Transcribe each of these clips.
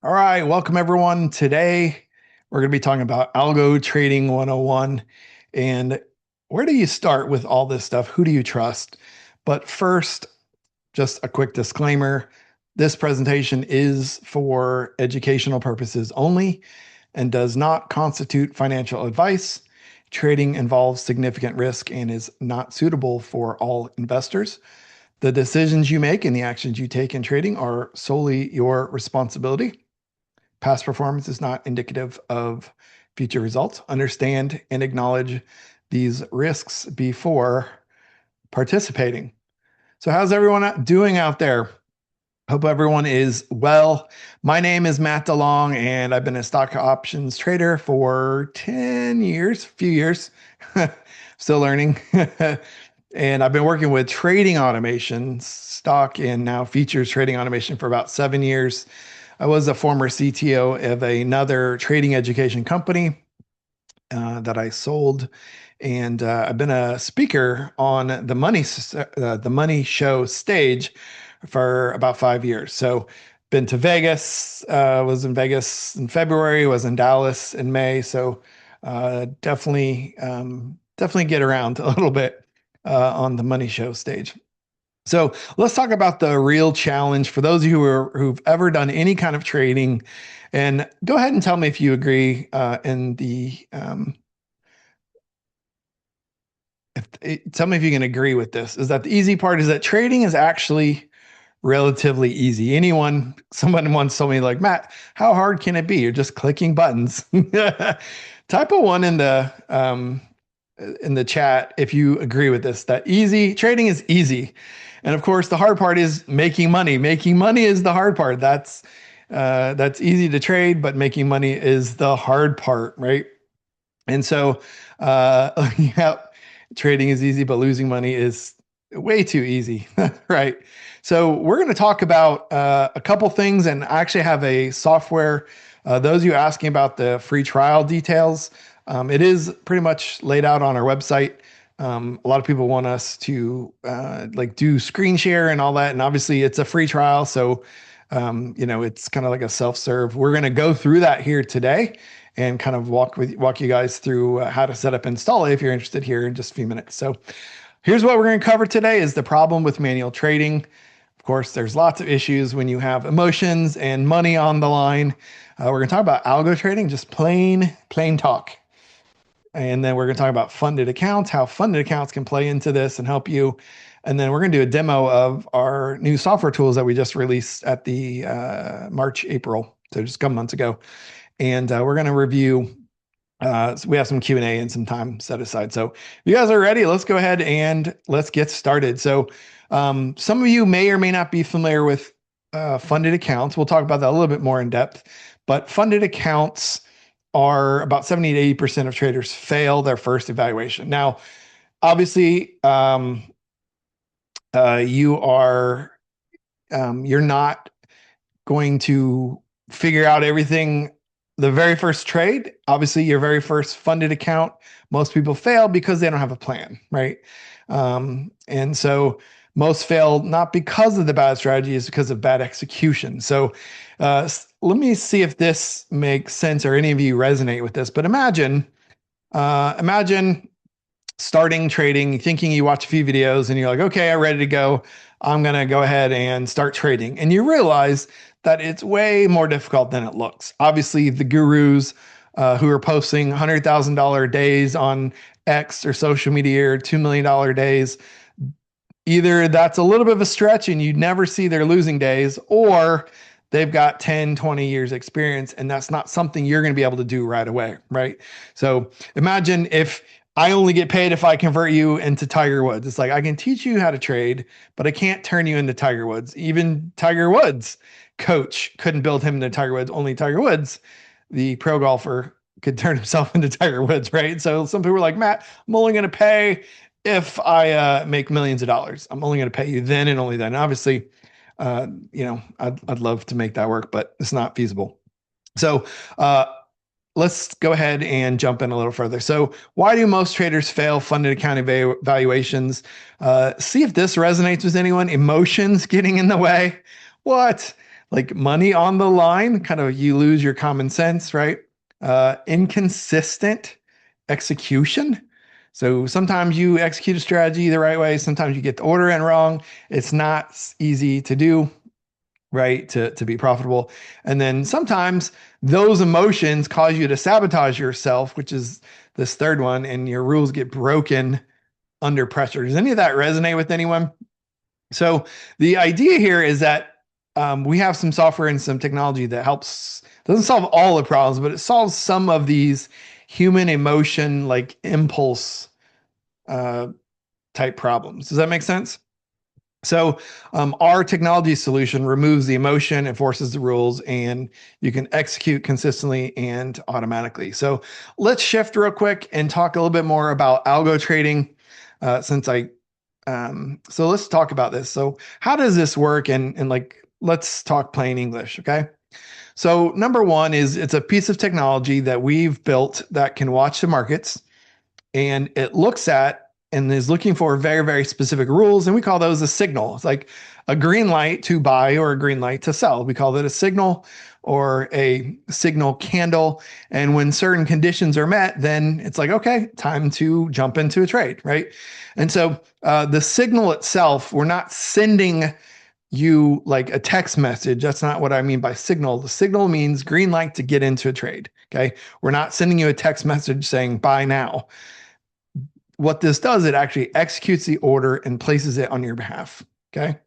All right, welcome everyone. Today we're going to be talking about Algo Trading 101. And where do you start with all this stuff? Who do you trust? But first, just a quick disclaimer. This presentation is for educational purposes only and does not constitute financial advice. Trading involves significant risk and is not suitable for all investors. The decisions you make and the actions you take in trading are solely your responsibility. Past performance is not indicative of future results. Understand and acknowledge these risks before participating. So, how's everyone doing out there? Hope everyone is well. My name is Matt DeLong, and I've been a stock options trader for 10 years, a few years, still learning. And I've been working with trading automation, stock and now features trading automation for about 7 years. I was a former CTO of another trading education company that I sold, and I've been a speaker on the Money Show stage for about 5 years. So, been to Vegas. Was in Vegas in February. Was in Dallas in May. So, definitely get around a little bit on the Money Show stage. So let's talk about the real challenge for those of you who've ever done any kind of trading, and go ahead and tell me if you agree. Tell me if you can agree with this. Is that the easy part? Is that trading is actually relatively easy. Someone once told me, like, Matt, how hard can it be? You're just clicking buttons. Type a one in the chat if you agree with this. That easy trading is easy. And of course, the hard part is making money. Making money is the hard part. That's easy to trade, but making money is the hard part, right? And so, yeah, trading is easy, but losing money is way too easy, right? So we're going to talk about a couple things, and I actually have a software. Those of you asking about the free trial details, it is pretty much laid out on our website. A lot of people want us to like do screen share and all that, and obviously it's a free trial, so it's kind of like a self-serve. We're going to go through that here today and kind of walk you guys through how to set up and install it if you're interested here in just a few minutes. So here's what we're going to cover today is the problem with manual trading. Of course, there's lots of issues when you have emotions and money on the line. We're going to talk about algo trading, just plain talk. And then we're going to talk about funded accounts, how funded accounts can play into this and help you. And then we're going to do a demo of our new software tools that we just released at the March, April, so just a couple months ago. And we're going to review. So we have some Q&A and some time set aside. So if you guys are ready, let's go ahead and let's get started. So some of you may or may not be familiar with funded accounts. We'll talk about that a little bit more in depth. But funded accounts are about 70 to 80% of traders fail their first evaluation. Now, obviously, you're not going to figure out everything the very first trade. Obviously, your very first funded account, most people fail because they don't have a plan, right? And so most fail not because of the bad strategy, it's because of bad execution. So let me see if this makes sense or any of you resonate with this. But imagine starting trading, thinking you watch a few videos and you're like, okay, I'm ready to go. I'm going to go ahead and start trading. And you realize that it's way more difficult than it looks. Obviously, the gurus who are posting $100,000 days on X or social media or $2 million days, either that's a little bit of a stretch and you never see their losing days, or they've got 10, 20 years experience, and that's not something you're going to be able to do right away, right? So imagine if I only get paid if I convert you into Tiger Woods. It's like I can teach you how to trade, but I can't turn you into Tiger Woods. Even Tiger Woods coach couldn't build him into Tiger Woods. Only Tiger Woods, the pro golfer, could turn himself into Tiger Woods, right? So some people were like, Matt, I'm only going to pay if I make millions of dollars. I'm only going to pay you then and only then. And obviously, I'd love to make that work, but it's not feasible. So let's go ahead and jump in a little further. So why do most traders fail funded account valuations? See if this resonates with anyone. Emotions getting in the way. What? like money on the line, kind of you lose your common sense, right? Inconsistent execution. So sometimes you execute a strategy the right way, sometimes you get the order in wrong. It's not easy to do, right? To be profitable. And then sometimes those emotions cause you to sabotage yourself, which is this third one, and your rules get broken under pressure. Does any of that resonate with anyone? So the idea here is that we have some software and some technology that helps, doesn't solve all the problems, but it solves some of these human emotion, like impulse uh, type problems. Does that make sense? So our technology solution removes the emotion, enforces the rules, and you can execute consistently and automatically. So let's shift real quick and talk a little bit more about algo trading. So let's talk about this. So how does this work? And like, let's talk plain English, okay? So number one is it's a piece of technology that we've built that can watch the markets, and it looks at and is looking for very, very specific rules. And we call those a signal. It's like a green light to buy or a green light to sell. We call it a signal or a signal candle. And when certain conditions are met, then it's like, okay, time to jump into a trade, right? And so the signal itself, we're not sending you like a text message. That's not what I mean by signal. The signal means green light to get into a trade. Okay. We're not sending you a text message saying buy now. What this does, it actually executes the order and places it on your behalf. Okay.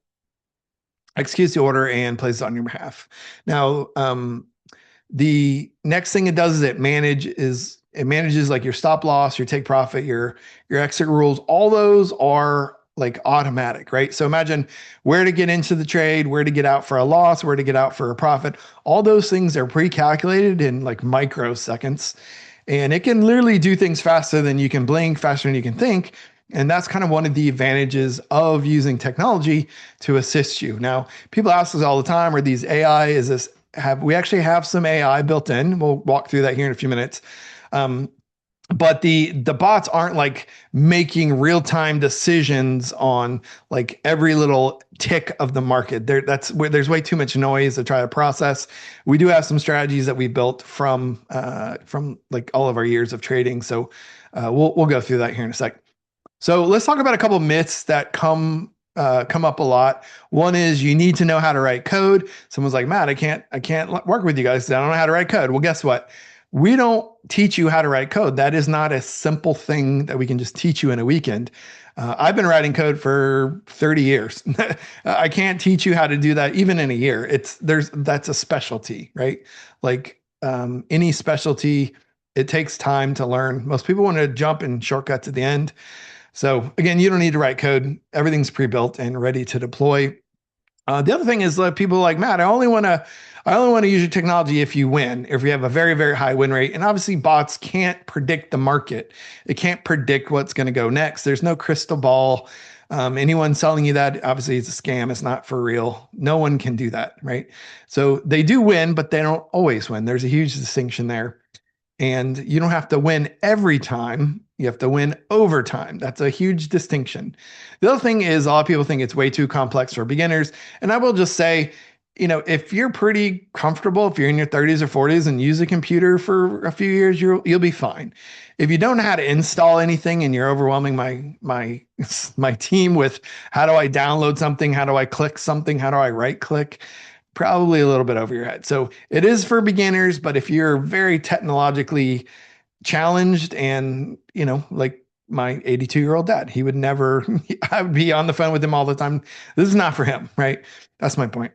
Executes the order and places it on your behalf. Now, the next thing it does is it manages like your stop loss, your take profit, your exit rules. All those are like automatic, right? So imagine where to get into the trade, where to get out for a loss, where to get out for a profit. All those things are pre-calculated in like microseconds. And it can literally do things faster than you can blink, faster than you can think. And that's kind of one of the advantages of using technology to assist you. Now, people ask us all the time, are these AI, we actually have some AI built in. We'll walk through that here in a few minutes. But the bots aren't like making real-time decisions on like every little tick of the market. That's where there's way too much noise to try to process. We do have some strategies that we built from like all of our years of trading. So we'll go through that here in a sec. So let's talk about a couple of myths that come up a lot. One is you need to know how to write code. Someone's like, Matt, I can't work with you guys. I don't know how to write code. Well, guess what? We don't teach you how to write code. That is not a simple thing that we can just teach you in a weekend. I've been writing code for 30 years. I can't teach you how to do that even in a year. That's a specialty, right? Like any specialty, it takes time to learn. Most people want to jump in shortcuts at the end. So again, you don't need to write code. Everything's pre-built and ready to deploy. The other thing is people like, Matt, I only want to use your technology if you win, if you have a very, very high win rate. And obviously bots can't predict the market. It can't predict what's going to go next. There's no crystal ball. Anyone selling you that, obviously it's a scam. It's not for real. No one can do that, right? So they do win, but they don't always win. There's a huge distinction there. And you don't have to win every time. You have to win over time. That's a huge distinction. The other thing is a lot of people think it's way too complex for beginners. And I will just say, if you're pretty comfortable, if you're in your 30s or 40s and use a computer for a few years, you'll be fine. If you don't know how to install anything and you're overwhelming my team with how do I download something, how do I click something, how do I right click, probably a little bit over your head. So it is for beginners, but if you're very technologically challenged and, like my 82-year-old dad, he would never, I would be on the phone with him all the time. This is not for him, right? That's my point.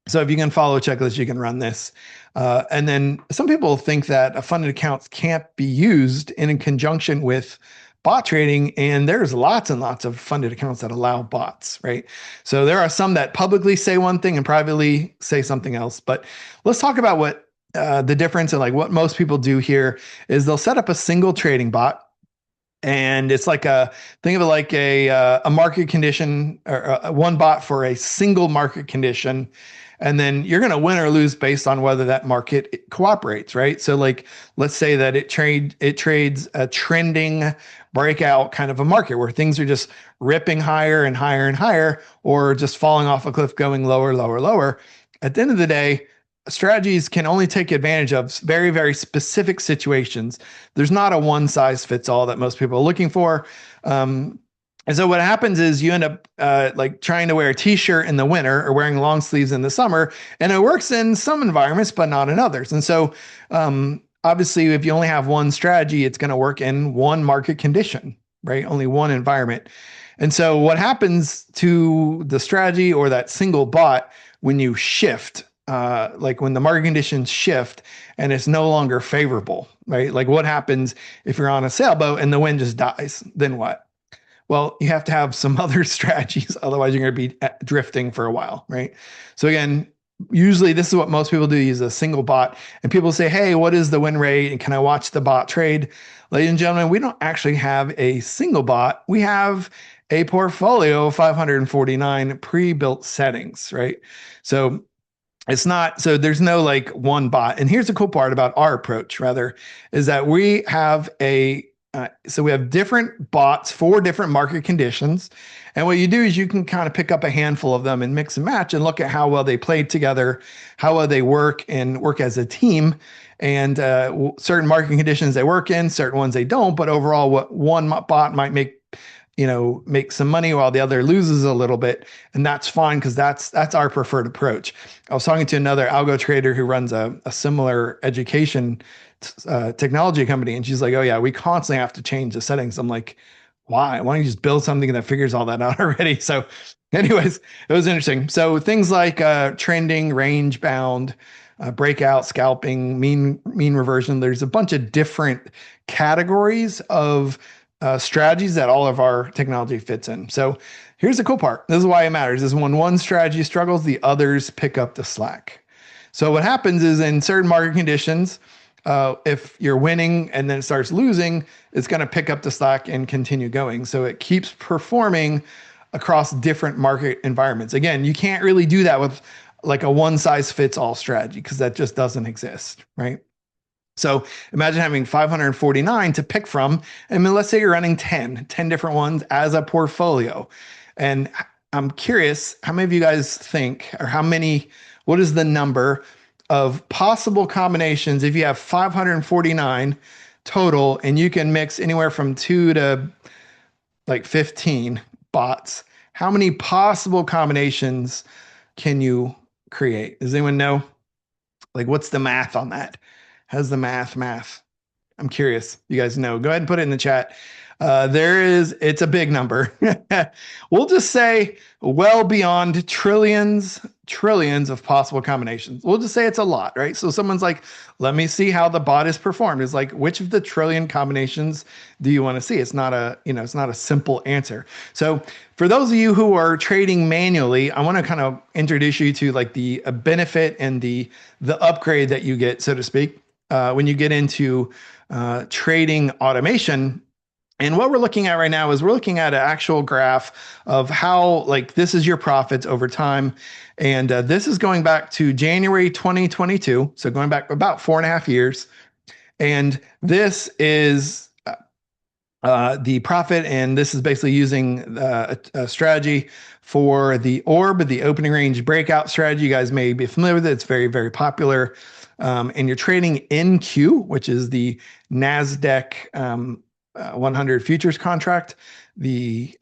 So if you can follow a checklist, you can run this. And then some people think that a funded account can't be used in conjunction with bot trading. And there's lots and lots of funded accounts that allow bots, right? So there are some that publicly say one thing and privately say something else. But let's talk about what the difference and like what most people do here is they'll set up a single trading bot. And it's like think of it like a market condition or one bot for a single market condition. And then you're going to win or lose based on whether that market cooperates, right? So like, let's say that it trades a trending breakout kind of a market where things are just ripping higher and higher and higher, or just falling off a cliff, going lower, lower, lower. at the end of the day, strategies can only take advantage of very, very specific situations. There's not a one size fits all that most people are looking for. And so what happens is you end up like trying to wear a t-shirt in the winter or wearing long sleeves in the summer, and it works in some environments, but not in others. And so obviously, if you only have one strategy, it's going to work in one market condition, right? Only one environment. And so what happens to the strategy or that single bot when you shift, like when the market conditions shift and it's no longer favorable, right? Like what happens if you're on a sailboat and the wind just dies? Then what? Well, you have to have some other strategies. Otherwise, you're going to be drifting for a while, right? So again, usually this is what most people do, use a single bot. And people say, hey, what is the win rate? And can I watch the bot trade? Ladies and gentlemen, we don't actually have a single bot. We have a portfolio of 549 pre-built settings, right? So it's not, so there's no like one bot. And here's the cool part about our approach, rather, is that we have so we have different bots for different market conditions. And what you do is you can kind of pick up a handful of them and mix and match and look at how well they play together, how well they work and work as a team. And certain market conditions they work in, certain ones they don't. But overall, what one bot might make some money while the other loses a little bit. And that's fine because that's our preferred approach. I was talking to another algo trader who runs a similar education technology company, and she's like, oh yeah, we constantly have to change the settings. I'm like, why don't you just build something that figures all that out already? So anyways, it was interesting. So things like trending, range bound, breakout, scalping, mean reversion, there's a bunch of different categories of strategies that all of our technology fits in. So here's the cool part. This is why it matters, is when one strategy struggles, the others pick up the slack. So what happens is in certain market conditions, if you're winning and then it starts losing, it's going to pick up the slack and continue going. So it keeps performing across different market environments. Again, you can't really do that with like a one size fits all strategy because that just doesn't exist, right? So imagine having 549 to pick from. And then let's say you're running 10 different ones as a portfolio. And I'm curious, how many of you guys think, or what is the number of possible combinations if you have 549 total and you can mix anywhere from 2 to like 15 bots? How many possible combinations can you create? Does anyone know? Like, what's the math on that? How's the math? I'm curious. You guys know. Go ahead and put it in the chat. It's a big number. We'll just say well beyond trillions of possible combinations. We'll just say it's a lot, right? So someone's like, let me see how the bot is performed. It's like, which of the trillion combinations do you want to see? It's not a simple answer. So for those of you who are trading manually, I want to kind of introduce you to like the benefit and the upgrade that you get, so to speak, when you get into trading automation. And what we're looking at right now is we're looking at an actual graph of how, like, this is your profits over time. And this is going back to January 2022. So going back about 4.5 years. And this is the profit. And this is basically using a strategy for the orb, the opening range breakout strategy. You guys may be familiar with it. It's very, very popular. And you're trading NQ, which is the NASDAQ 100 futures contract, the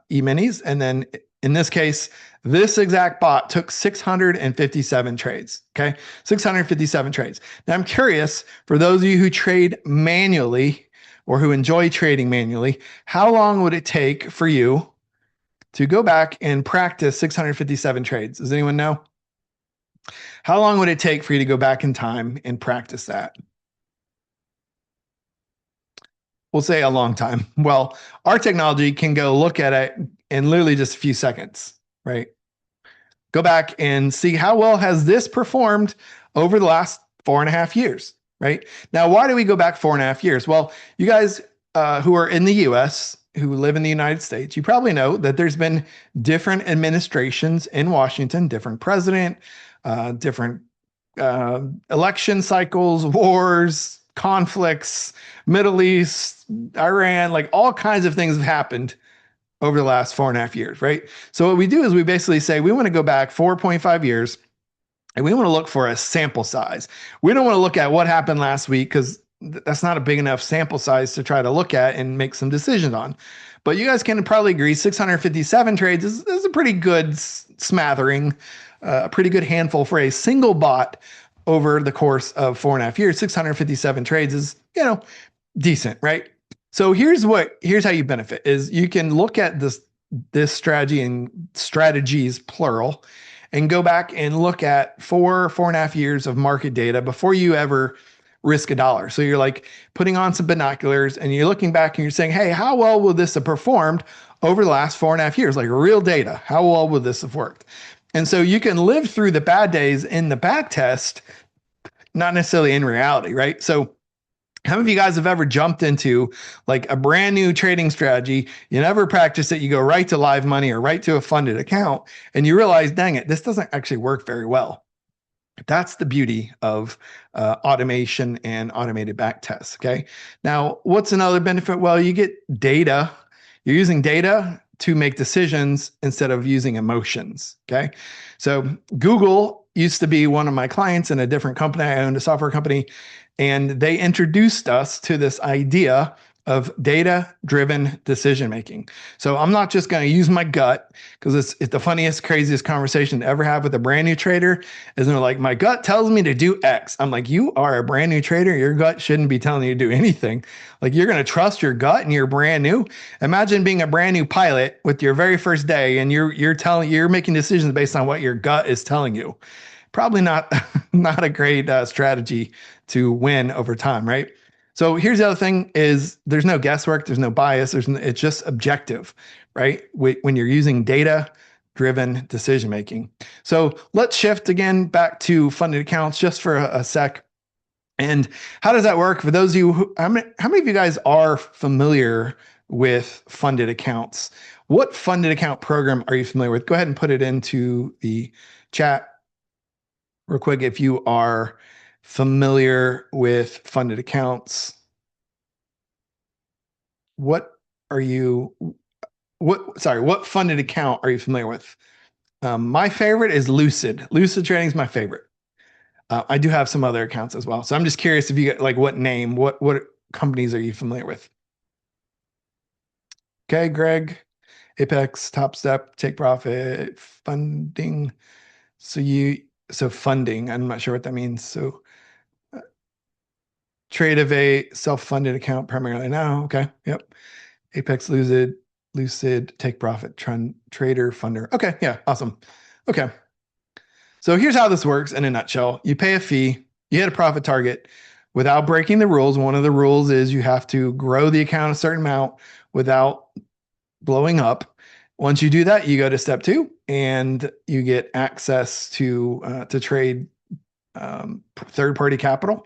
E-minis. And then in this case, this exact bot took 657 trades, okay? 657 trades. Now I'm curious, for those of you who trade manually or who enjoy trading manually, how long would it take for you to go back and practice 657 trades? Does anyone know? How long would it take for you to go back in time and practice that? We'll say a long time. Well, our technology can go look at it in literally just a few seconds, right? Go back and see how well has this performed over the last 4.5 years, right? Now, why do we go back 4.5 years? Well, you guys who are in the US, who live in the United States, you probably know that there's been different administrations in Washington, different president, different election cycles, wars, conflicts, Middle East, Iran, like all kinds of things have happened over the last 4.5 years, right? So what we do is we basically say we want to go back 4.5 years And we want to look for a sample size. We don't want to look at what happened last week because that's not a big enough sample size to try to look at and make some decisions on. But you guys can probably agree 657 trades is a pretty good smattering, a pretty good handful for a single bot over the course of 4.5 years. 657 trades is, decent, right? So here's how you benefit is you can look at this strategy and strategies plural and go back and look at 4.5 years of market data before you ever risk a dollar. So you're like putting on some binoculars and you're looking back and you're saying, hey, how well will this have performed over the last 4.5 years? Like real data. How well will this have worked? And so you can live through the bad days in the back test, not necessarily in reality, right? So how many of you guys have ever jumped into like a brand new trading strategy? You never practice it. You go right to live money or right to a funded account and you realize, dang it, this doesn't actually work very well. That's the beauty of automation and automated back tests. Okay. Now, what's another benefit? Well, you get data. You're using data to make decisions instead of using emotions. Okay. So Google used to be one of my clients in a different company. I owned a software company, and they introduced us to this idea of data-driven decision making. So I'm not just going to use my gut because it's the funniest, craziest conversation to ever have with a brand new trader. Is they're like, my gut tells me to do X. I'm like, you are a brand new trader. Your gut shouldn't be telling you to do anything. Like you're going to trust your gut and you're brand new. Imagine being a brand new pilot with your very first day and you're making decisions based on what your gut is telling you. Probably not not a great strategy to win over time, right? So here's the other thing is there's no guesswork, there's no bias, it's just objective, right? When you're using data-driven decision making. So let's shift again back to funded accounts just for a sec. And how does that work? For those of you how many of you guys are familiar with funded accounts? What funded account program are you familiar with? Go ahead and put it into the chat real quick if you are familiar with funded accounts. What funded account are you familiar with? My favorite is Lucid. Lucid Trading is my favorite. I do have some other accounts as well. So I'm just curious if you get like what name, what companies are you familiar with? Okay, Greg, Apex, Top Step, Take Profit, Funding. So funding, I'm not sure what that means. So trade of a self-funded account primarily now. Okay. Yep. Apex, Lucid, Take Profit, Trader, Funder. Okay. Yeah. Awesome. Okay. So here's how this works in a nutshell. You pay a fee, you hit a profit target without breaking the rules. One of the rules is you have to grow the account a certain amount without blowing up. Once you do that, you go to step 2 and you get access to trade third-party capital.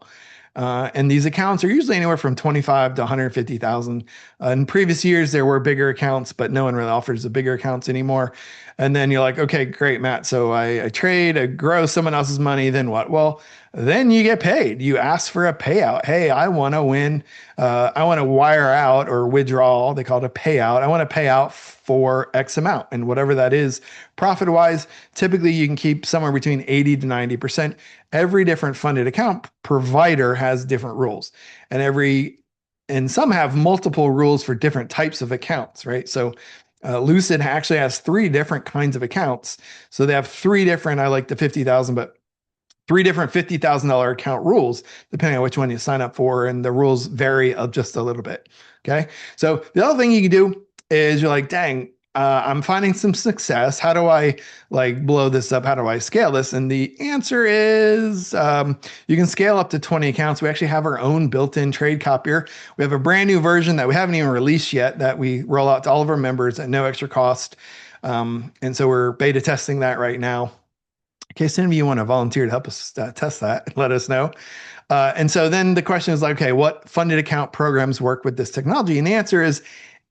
And these accounts are usually anywhere from 25 to 150,000. In previous years, there were bigger accounts, but no one really offers the bigger accounts anymore. And then you're like, okay, great, Matt. So I trade, I grow someone else's money. Then what? Well, then you get paid. You ask for a payout. Hey, I want to win. I want to wire out or withdrawal. They call it a payout. I want to pay out for X amount. And whatever that is, profit wise, typically you can keep somewhere between 80 to 90%. Every different funded account provider has different rules. And some have multiple rules for different types of accounts, right? So Lucid actually has 3 different kinds of accounts. So they have 3 different, I like the 50,000, but 3 different $50,000 account rules, depending on which one you sign up for. And the rules vary just a little bit. Okay. So the other thing you can do is you're like, dang, I'm finding some success. How do I like blow this up? How do I scale this? And the answer is you can scale up to 20 accounts. We actually have our own built-in trade copier. We have a brand new version that we haven't even released yet that we roll out to all of our members at no extra cost. And so we're beta testing that right now. In case any of you want to volunteer to help us test that, let us know. And so then the question is like, okay, what funded account programs work with this technology? And the answer is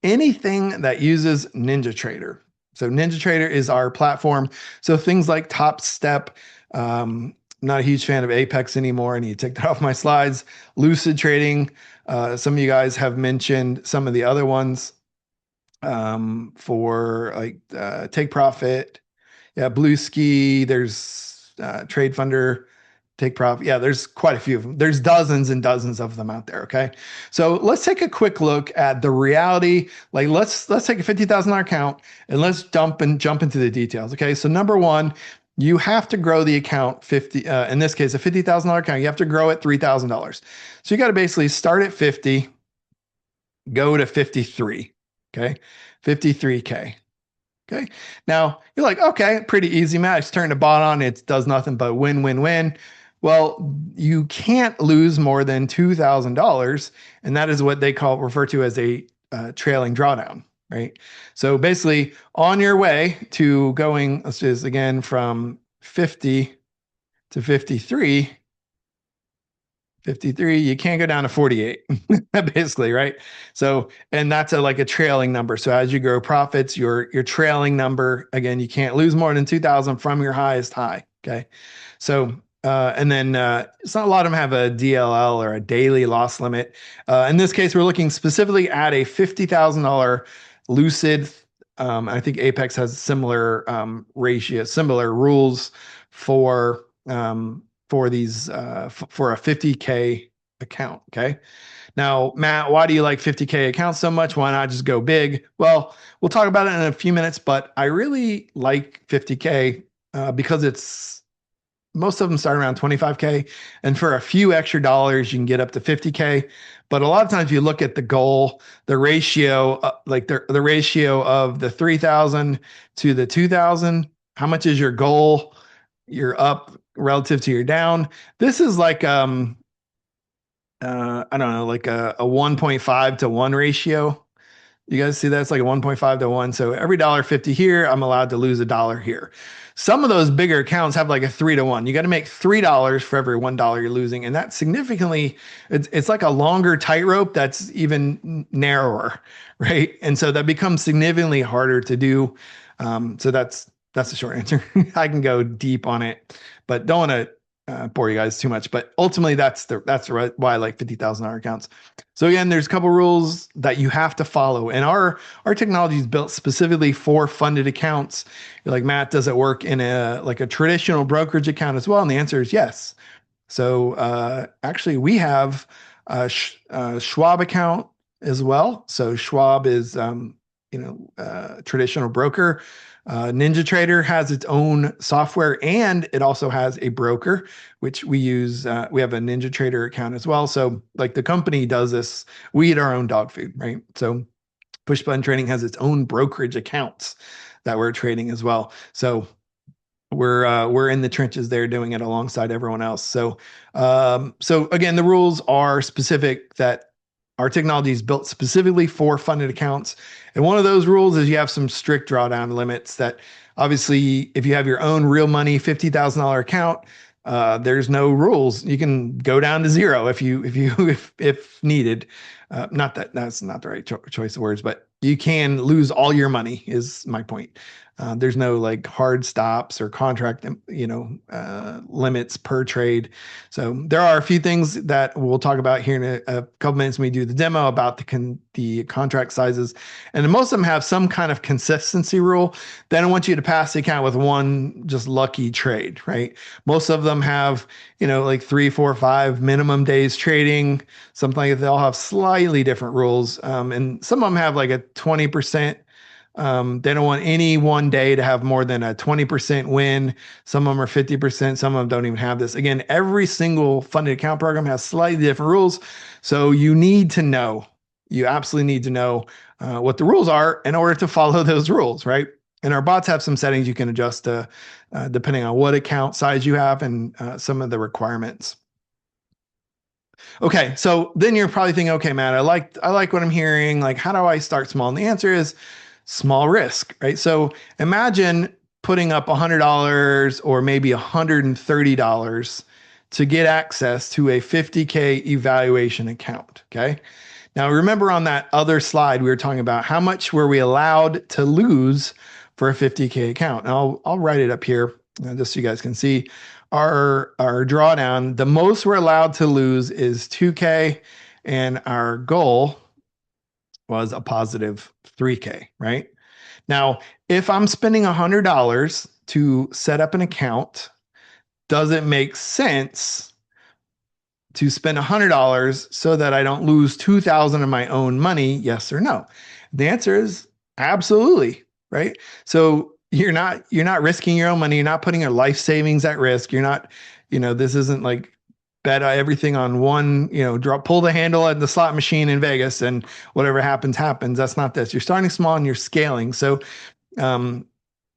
anything that uses NinjaTrader. So NinjaTrader is our platform. So things like Top Step, not a huge fan of Apex anymore. I need to take that off my slides. Lucid Trading. Some of you guys have mentioned some of the other ones for like Take Profit. Yeah, Blue Ski. There's trade funder, take profit. Yeah, there's quite a few of them. There's dozens and dozens of them out there. Okay, so let's take a quick look at the reality. Like let's take a $50,000 account and let's jump into the details. Okay, so number one, you have to grow the account 50. In this case, a $50,000 account, you have to grow it $3,000. So you got to basically start at 50, go to 53. Okay, 53K. Okay. Now you're like, okay, pretty easy match. Turn the bot on, it does nothing but win, win, win. Well, you can't lose more than $2,000, and that is what they refer to as a trailing drawdown, right? So basically, on your way to going, let's just again from 50 to 53, 53, you can't go down to 48, basically, right? So, and that's like a trailing number. So as you grow profits, your trailing number, again, you can't lose more than 2,000 from your highest high. Okay. So, and then it's not a lot of them have a DLL or a daily loss limit. In this case, we're looking specifically at a $50,000 Lucid. I think Apex has similar similar rules for these for a 50K account. Okay. Now, Matt, why do you like 50K accounts so much? Why not just go big? Well, we'll talk about it in a few minutes, but I really like 50K because most of them start around 25K, and for a few extra dollars, you can get up to 50K. But a lot of times, you look at the goal, the ratio, like the ratio of the 3,000 to the 2,000. How much is your goal? You're up relative to your down. This is like I don't know, like a 1.5 to 1 ratio. You guys see that? It's like a 1.5 to 1. So every $1.50 here, I'm allowed to lose $1 here. Some of those bigger accounts have like a 3 to 1. You got to make $3 for every $1 you're losing. And that's significantly, it's like a longer tightrope that's even narrower, right? And so that becomes significantly harder to do. So that's the short answer. I can go deep on it, but don't want to bore you guys too much. But ultimately, that's why I like $50,000 accounts. So again, there's a couple rules that you have to follow, and our technology is built specifically for funded accounts. You're like, Matt, does it work in a traditional brokerage account as well? And the answer is yes. So actually, we have a Schwab account as well. So Schwab is traditional broker. NinjaTrader has its own software, and it also has a broker, which we use. We have a NinjaTrader account as well. So like the company does this, we eat our own dog food, right? So Push Button Trading has its own brokerage accounts that we're trading as well. So we're in the trenches there doing it alongside everyone else. So so again, the rules are specific that our technology is built specifically for funded accounts. And one of those rules is you have some strict drawdown limits that obviously if you have your own real money $50,000 account, there's no rules. You can go down to zero if needed. Not that that's not the right choice of words, but you can lose all your money is my point. There's no like hard stops or contract, limits per trade. So there are a few things that we'll talk about here in a couple minutes when we do the demo about the contract sizes. And most of them have some kind of consistency rule. They don't want you to pass the account with one just lucky trade, right? Most of them have, like 3, 4, 5 minimum days trading, something like that. They all have slightly different rules. And some of them have like a 20%. They don't want any one day to have more than a 20% win. Some of them are 50%. Some of them don't even have this. Again, every single funded account program has slightly different rules. So you absolutely need to know what the rules are in order to follow those rules, right? And our bots have some settings you can adjust depending on what account size you have and some of the requirements. Okay, so then you're probably thinking, okay, Matt, I like what I'm hearing. Like, how do I start small? And the answer is small risk, right? So imagine putting up $100 or maybe $130 to get access to a 50K evaluation account. Okay. Now remember on that other slide we were talking about how much were we allowed to lose for a 50K account. And I'll write it up here just so you guys can see our drawdown. The most we're allowed to lose is 2K, and our goal was a positive 3K, right? Now, if I'm spending $100 to set up an account, does it make sense to spend $100 so that I don't lose 2,000 of my own money? Yes or no? The answer is absolutely, right? So you're not risking your own money. You're not putting your life savings at risk. You're not, this isn't like bet everything on one, pull the handle at the slot machine in Vegas and whatever happens, happens. That's not this. You're starting small and you're scaling. So um,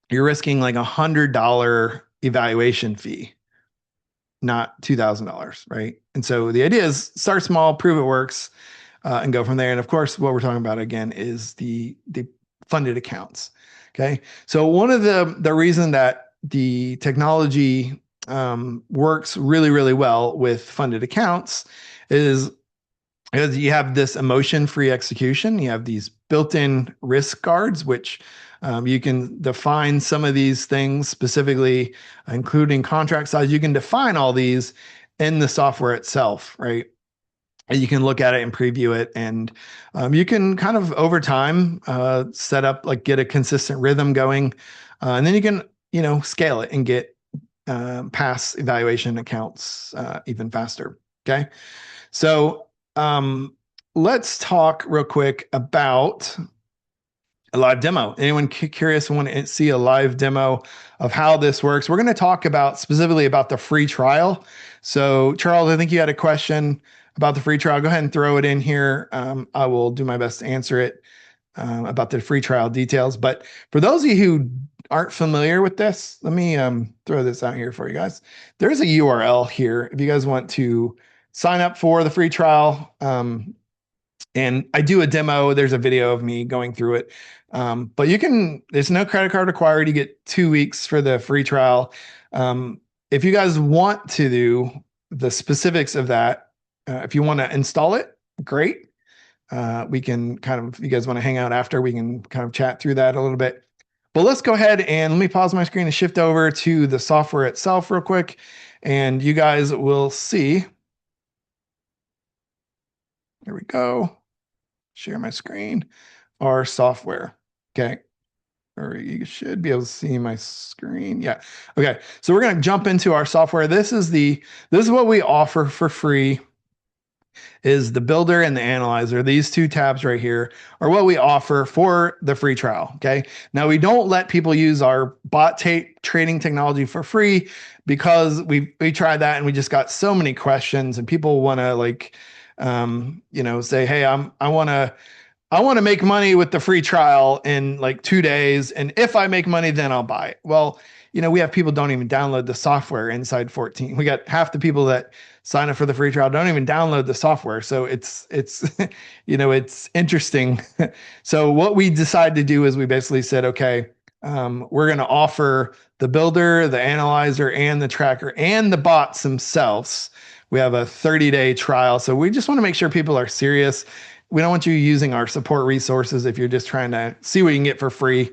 you're risking like $100 evaluation fee, not $2,000, right? And so the idea is start small, prove it works, and go from there. And of course, what we're talking about again is the funded accounts. Okay, so one of the reason that the technology works really, really well with funded accounts is because you have this emotion-free execution. You have these built-in risk guards, which you can define some of these things specifically, including contract size. You can define all these in the software itself, right? And you can look at it and preview it, and you can kind of over time set up, like, get a consistent rhythm going, and then you can scale it and get pass evaluation accounts even faster. Okay, so let's talk real quick about a live demo. Anyone curious want to see a live demo of how this works? We're going to talk about specifically about the free trial. So Charles, I think you had a question about the free trial. Go ahead and throw it in here. I will do my best to answer it about the free trial details. But for those of you who aren't familiar with this, let me throw this out here for you guys. There's a URL here if you guys want to sign up for the free trial. And I do a demo. There's a video of me going through it. But there's no credit card required. You get 2 weeks for the free trial. If you guys want to do the specifics of that, if you want to install it, great. We can if you guys want to hang out after, we can kind of chat through that a little bit. But let's go ahead and let me pause my screen and shift over to the software itself real quick. And you guys will see. There we go. Share my screen. Our software. Okay. Or you should be able to see my screen. Yeah. Okay. So we're going to jump into our software. This is what we offer for free, is the builder and the analyzer. These two tabs right here are what we offer for the free trial. Okay. Now we don't let people use our bot trading technology for free because we tried that and we just got so many questions, and people want to say, hey, I want to make money with the free trial in like 2 days. And if I make money, then I'll buy it. Well, we have people don't even download the software inside 14. We got half the people that sign up for the free trial don't even download the software. So it's it's interesting. So what we decided to do is we basically said, okay, we're going to offer the builder, the analyzer, and the tracker, and the bots themselves. We have a 30-day trial. So we just want to make sure people are serious. We don't want you using our support resources if you're just trying to see what you can get for free.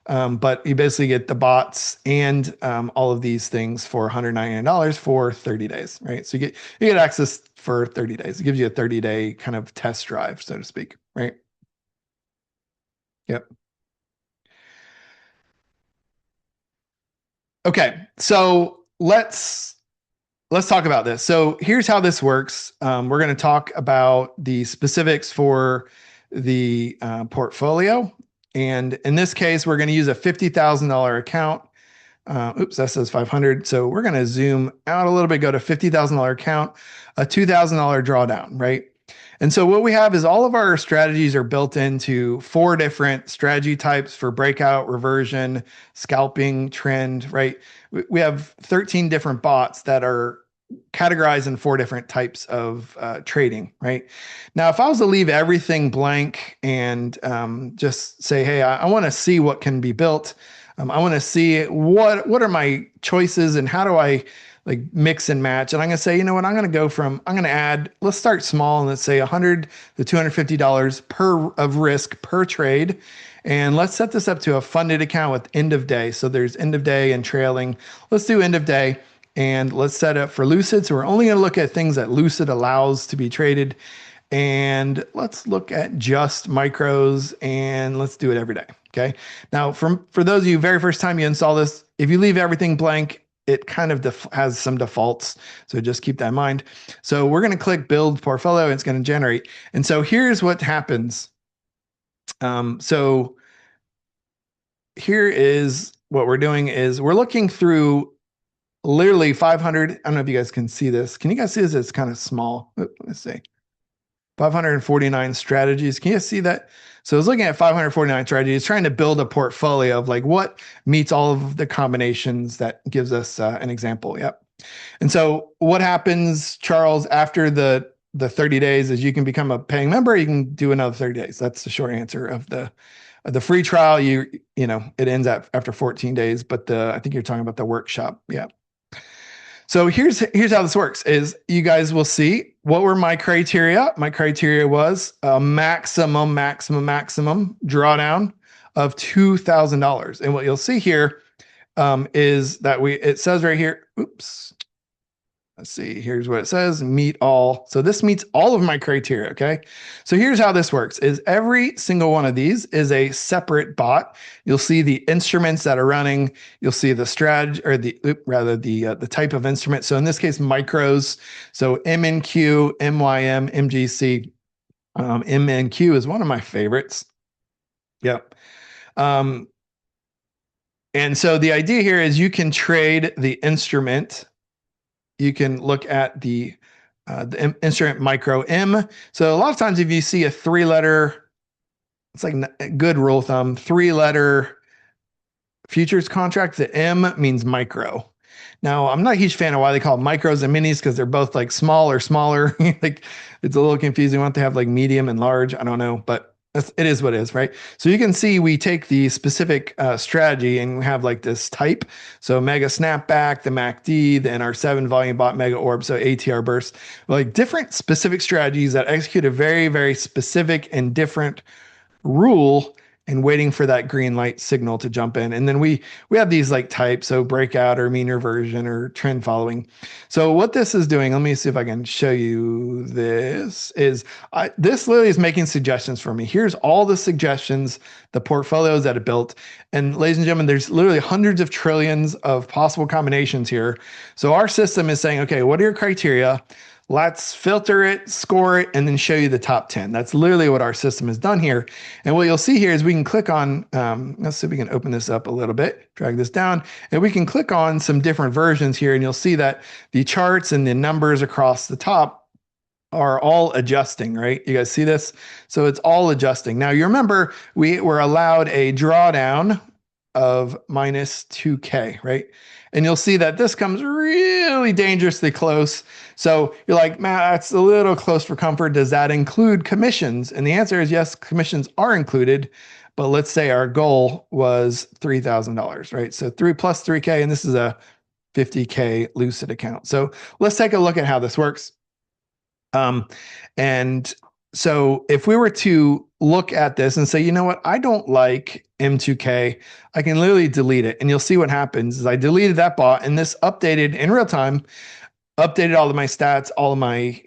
But you basically get the bots and all of these things for $199 for 30 days, right? So you get access for 30 days. It gives you a 30-day kind of test drive, so to speak, right? Yep. Okay, so let's talk about this. So here's how this works. We're going to talk about the specifics for the portfolio. And in this case, we're going to use a $50,000 account. Oops, that says 500. So we're going to zoom out a little bit, go to $50,000 account, a $2,000 drawdown, right? And so what we have is all of our strategies are built into 4 different strategy types for breakout, reversion, scalping, trend, right? We have 13 different bots that are categorized in 4 different types of trading, right? Now, if I was to leave everything blank and just say, hey, I want to see what can be built. I want to see what are my choices and how do I like mix and match. And I'm going to say, you know what, I'm going to add, let's start small and let's say $100 to $250 of risk per trade. And let's set this up to a funded account with end of day. So there's end of day and trailing. Let's do end of day. And let's set it up for Lucid. So we're only going to look at things that Lucid allows to be traded. And let's look at just micros and let's do it every day. Okay. Now, for those of you very first time you install this, if you leave everything blank, it kind of has some defaults. So just keep that in mind. So we're going to click build portfolio and it's going to generate. And so here's what happens. So here is what we're doing is we're looking through literally 500. I don't know if you guys can see this. Can you guys see this? It's kind of small. Let's see. 549 strategies. Can you see that? So I was looking at 549 strategies, trying to build a portfolio of like what meets all of the combinations that gives us an example. Yep. And so what happens, Charles, after the 30 days is you can become a paying member, you can do another 30 days. That's the short answer of the free trial. You know, it ends after 14 days, but I think you're talking about the workshop. Yeah. So here's how this works is you guys will see what were my criteria. My criteria was a maximum drawdown of $2,000. And what you'll see here is that it says right here, oops. Let's see, here's what it says, meet all. So this meets all of my criteria, okay? So here's how this works, is every single one of these is a separate bot. You'll see the instruments that are running. You'll see the strategy, or the type of instrument. So in this case, micros. So MNQ, MYM, MGC. MNQ is one of my favorites. Yep. And so the idea here is you can trade the instrument. You can look at the instrument micro M. So a lot of times if you see a 3-letter, it's like a good rule of thumb, 3-letter futures contract, the M means micro. Now, I'm not a huge fan of why they call it micros and minis because they're both like small or smaller. Like it's a little confusing. Want to have like medium and large? I don't know, but it is what it is, right? So you can see we take the specific strategy and we have like this type. So mega snapback, the MACD, the NR7 volume bot, mega orb, so ATR burst, like different specific strategies that execute a very, very specific and different rule and waiting for that green light signal to jump in. And then we have these like types, so breakout or mean reversion or trend following. So what this is doing, let me see if I can show you this, is this literally is making suggestions for me. Here's all the suggestions, the portfolios that it built. And ladies and gentlemen, there's literally hundreds of trillions of possible combinations here. So our system is saying, okay, what are your criteria? Let's filter it, score it, and then show you the top 10. That's literally what our system has done here. And what you'll see here is we can click on, let's see if we can open this up a little bit, drag this down, and we can click on some different versions here, and you'll see that the charts and the numbers across the top are all adjusting, right? You guys see this? So it's all adjusting. Now you remember we were allowed a drawdown of minus 2K, right? And you'll see that this comes really dangerously close. So you're like, Matt, that's a little close for comfort. Does that include commissions? And the answer is yes, commissions are included. But let's say our goal was $3,000, right? So 3 plus 3K, and this is a 50K Lucid account. So let's take a look at how this works. And so if we were to look at this and say, you know what, I don't like M2K, I can literally delete it. And you'll see what happens is I deleted that bot and this updated in real time, updated all of my stats, all of my,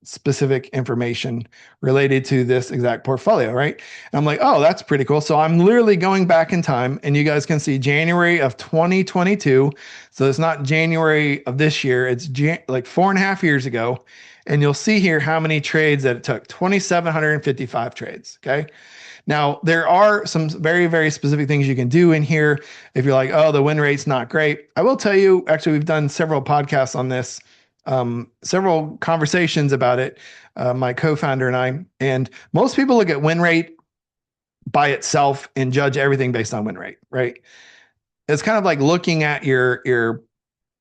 specific information related to this exact portfolio, right? And I'm like, oh, that's pretty cool. So I'm literally going back in time and you guys can see January of 2022. So it's not January of this year. It's like 4.5 years ago. And you'll see here how many trades that it took, 2,755 trades, okay? Now, there are some very, very specific things you can do in here. If you're like, oh, the win rate's not great. I will tell you, actually, we've done several podcasts on this, several conversations about it, my co-founder and I, and most people look at win rate by itself and judge everything based on win rate, right? It's kind of like looking at your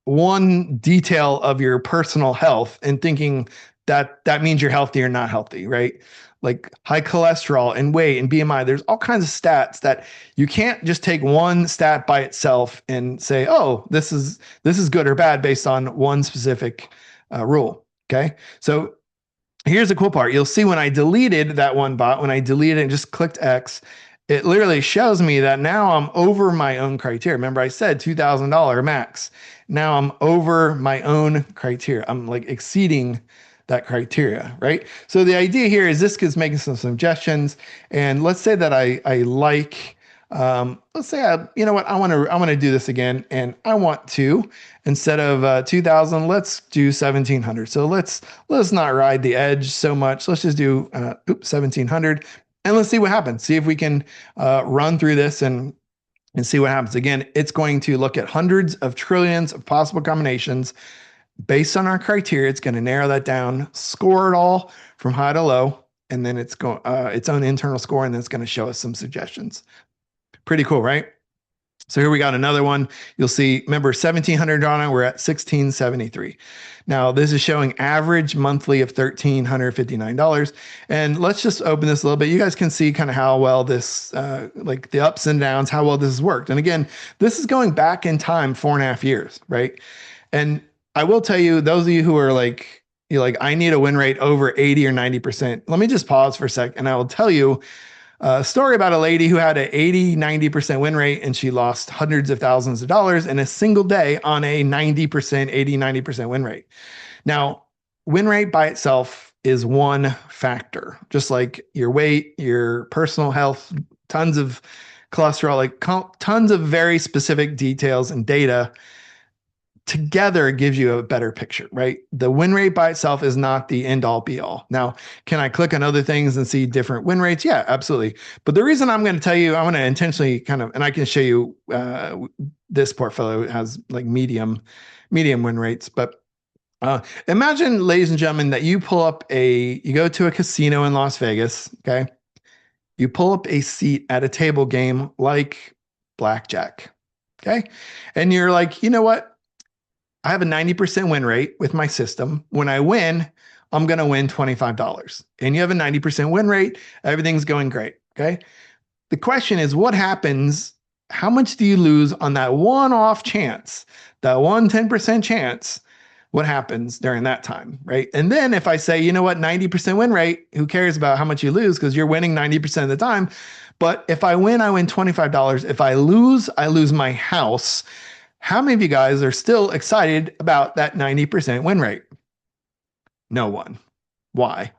one detail of your personal health and thinking that means you're healthy or not healthy, right? Like high cholesterol and weight and BMI, there's all kinds of stats that you can't just take one stat by itself and say, oh, this is good or bad based on one specific rule, okay? So here's the cool part. You'll see when I deleted that one bot, when I deleted it and just clicked X, it literally shows me that now I'm over my own criteria. Remember I said $2,000 max. Now I'm over my own criteria. I'm like exceeding that criteria, right? So the idea here is this is making some suggestions. And let's say that I like Let's say you know what, I want to do this again, and I want to, instead of 2,000, let's do 1,700. So let's not ride the edge so much. Let's just do 1,700, and let's see what happens. See if we can run through this and see what happens. Again, it's going to look at hundreds of trillions of possible combinations. Based on our criteria, it's going to narrow that down, score it all from high to low, and then it's going its own internal score, and then it's going to show us some suggestions. Pretty cool, right? So here we got another one. You'll see, remember 1,700 drawdown, we're at 1,673. Now this is showing average monthly of $1,359. And let's just open this a little bit. You guys can see kind of how well this, like the ups and downs, how well this has worked. And again, this is going back in time 4.5 years, right? And I will tell you, those of you who are like, you're like, I need a win rate over 80 or 90%. Let me just pause for a sec, and I will tell you a story about a lady who had an 80, 90% win rate, and she lost hundreds of thousands of dollars in a single day on a 90%, 80, 90% win rate. Now, win rate by itself is one factor, just like your weight, your personal health, tons of cholesterol, like tons of very specific details and data together gives you a better picture, right? The win rate by itself is not the end all be all. Now, can I click on other things and see different win rates? Yeah, absolutely. But the reason I'm going to tell you, I'm going to intentionally kind of, and I can show you this portfolio has like medium win rates, but imagine, ladies and gentlemen, that you go to a casino in Las Vegas, okay? You pull up a seat at a table game like blackjack, okay? And you're like, you know what? I have a 90% win rate with my system. When I win, I'm going to win $25. And you have a 90% win rate. Everything's going great. Okay. The question is, what happens? How much do you lose on that one-off chance, that 10% chance? What happens during that time, right? And then if I say, you know what, 90% win rate, who cares about how much you lose, because you're winning 90% of the time. But if I win, I win $25. If I lose my house. How many of you guys are still excited about that 90% win rate? No one. Why?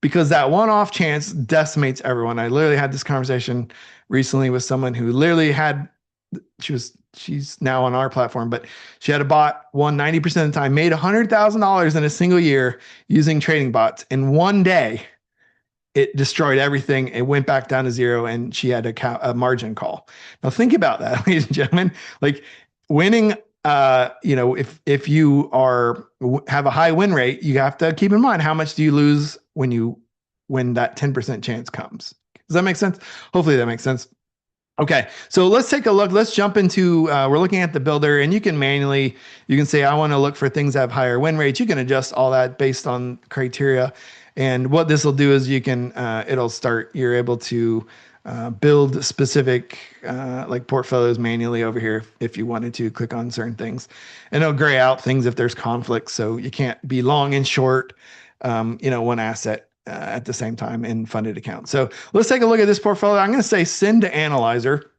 Because that one-off chance decimates everyone. I literally had this conversation recently with someone who literally she's now on our platform, but she had a bot, won 90% of the time, made $100,000 in a single year using trading bots. In one day, it destroyed everything. It went back down to zero, and she had a margin call. Now think about that, ladies and gentlemen. Like, winning, if you have a high win rate, you have to keep in mind, how much do you lose when that 10% chance comes? Does that make sense? Hopefully that makes sense. Okay, so let's take a look. Let's jump into, we're looking at the builder, and you can say, I want to look for things that have higher win rates. You can adjust all that based on criteria. And what this will do is you're able to build specific like portfolios manually over here if you wanted to click on certain things, and it'll gray out things if there's conflicts, so you can't be long and short one asset at the same time in funded accounts. So let's take a look at this portfolio. I'm going to say send to analyzer,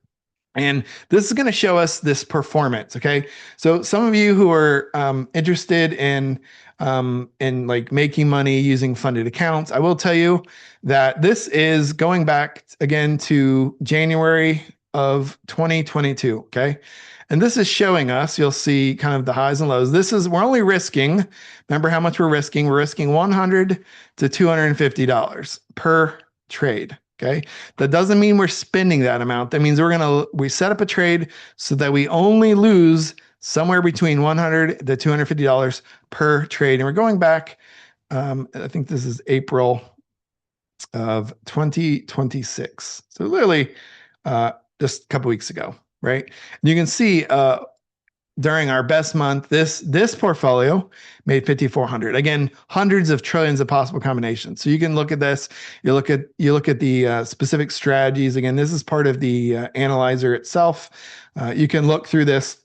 and this is going to show us this performance. Okay, so some of you who are interested in like making money using funded accounts, I will tell you that this is going back again to January of 2022. Okay. And this is showing us, you'll see kind of the highs and lows. We're only risking, remember how much we're risking? We're risking $100 to $250 per trade. Okay. That doesn't mean we're spending that amount. That means we set up a trade so that we only lose somewhere between $100 to $250 per trade. And we're going back, I think this is April of 2026. So literally just a couple weeks ago, right? And you can see during our best month, this portfolio made 5,400. Again, hundreds of trillions of possible combinations. So you can look at this. You look at the specific strategies. Again, this is part of the analyzer itself. You can look through this.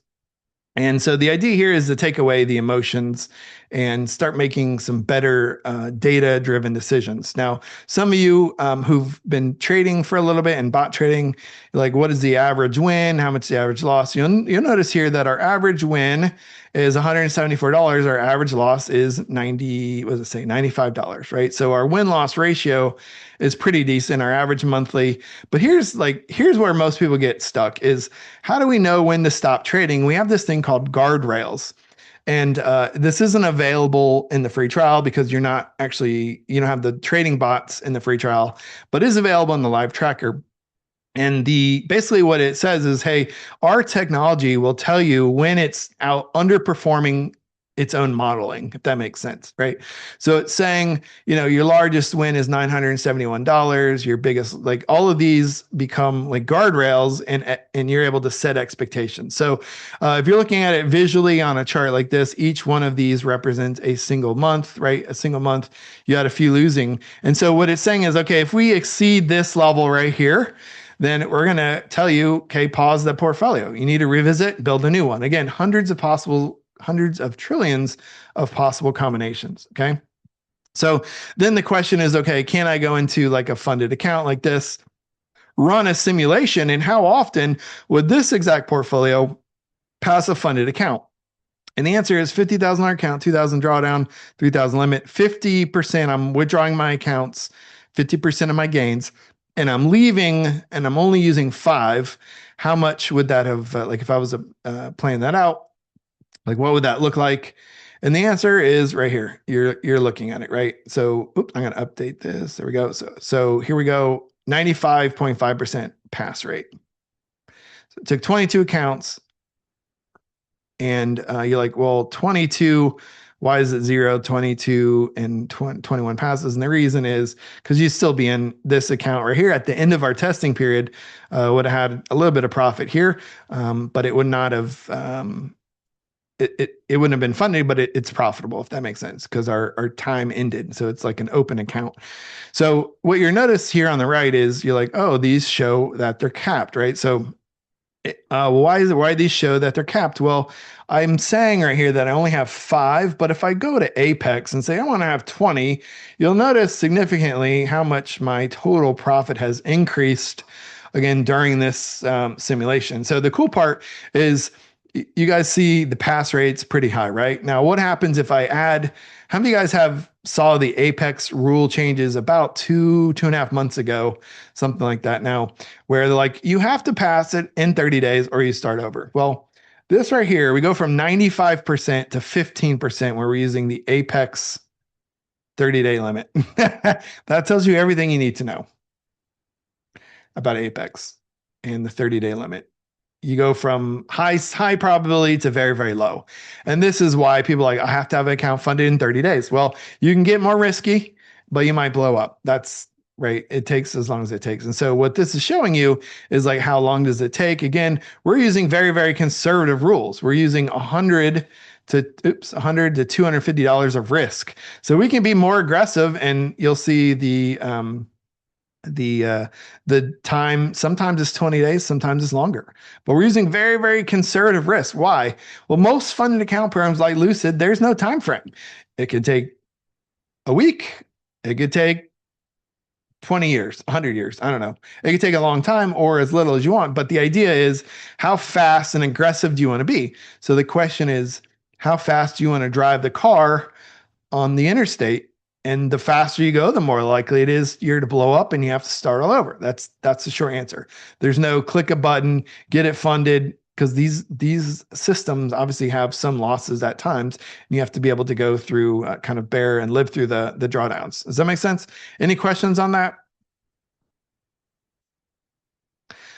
And so the idea here is to take away the emotions and start making some better data-driven decisions. Now, some of you who've been trading for a little bit and bot trading, like, what is the average win? How much is the average loss? You'll notice here that our average win is $174. Our average loss is 90, what does it say? $95, right? So our win-loss ratio is pretty decent, our average monthly. But here's where most people get stuck is how do we know when to stop trading? We have this thing called guardrails. And this isn't available in the free trial because you don't have the trading bots in the free trial, but is available in the live tracker. And basically what it says is, hey, our technology will tell you when it's out underperforming its own modeling, if that makes sense, right? So it's saying, your largest win is $971, your biggest, like all of these become like guardrails and you're able to set expectations. So if you're looking at it visually on a chart like this, each one of these represents a single month, right? A single month, you had a few losing. And so what it's saying is, okay, if we exceed this level right here, then we're going to tell you, okay, pause the portfolio. You need to revisit, build a new one. Again, hundreds of trillions of possible combinations, okay? So then the question is, okay, can I go into like a funded account like this, run a simulation, and how often would this exact portfolio pass a funded account? And the answer is $50,000 account, 2,000 drawdown, 3,000 limit, 50%. I'm withdrawing my accounts, 50% of my gains, and I'm leaving and I'm only using 5. How much would that have, like if I was playing that out, like what would that look like? And the answer is right here. You're looking at it, right? So, oops, I'm going to update this. There we go. So here we go. 95.5% pass rate. So it took 22 accounts. And you're like, well, 22, why is it 0, 22, and 21 passes? And the reason is because you'd still be in this account right here at the end of our testing period, would have had a little bit of profit here, but it would not have, it wouldn't have been funded, but it's profitable, if that makes sense, because our time ended. So it's like an open account. So what you'll notice here on the right is you're like, oh, these show that they're capped, right? So why these show that they're capped? Well, I'm saying right here that I only have 5, but if I go to Apex and say I want to have 20, you'll notice significantly how much my total profit has increased again during this simulation. So the cool part is you guys see the pass rate's pretty high, right? Now, what happens if I add, how many of you guys saw the Apex rule changes about 2.5 months ago, something like that now, where they're like, you have to pass it in 30 days or you start over. Well, this right here, we go from 95% to 15% where we're using the Apex 30-day limit. That tells you everything you need to know about Apex and the 30-day limit. You go from high probability to very, very low. And this is why people are like, I have to have an account funded in 30 days. Well, you can get more risky, but you might blow up. That's right. It takes as long as it takes. And so what this is showing you is like, how long does it take? Again, we're using very, very conservative rules. We're using 100 to $250 of risk. So we can be more aggressive, and you'll see the time sometimes is 20 days, sometimes it's longer, but we're using very, very conservative risk. Why? Well, most funded account programs like Lucid, there's no time frame. It could take a week, it could take 20 years, 100 years, I don't know. It could take a long time or as little as you want, but the idea is how fast and aggressive do you want to be? So the question is, how fast do you want to drive the car on the interstate? And the faster you go, the more likely it is you're to blow up and you have to start all over. That's the short answer. There's no click a button, get it funded, because these systems obviously have some losses at times. And you have to be able to go through kind of bear and live through the drawdowns. Does that make sense? Any questions on that?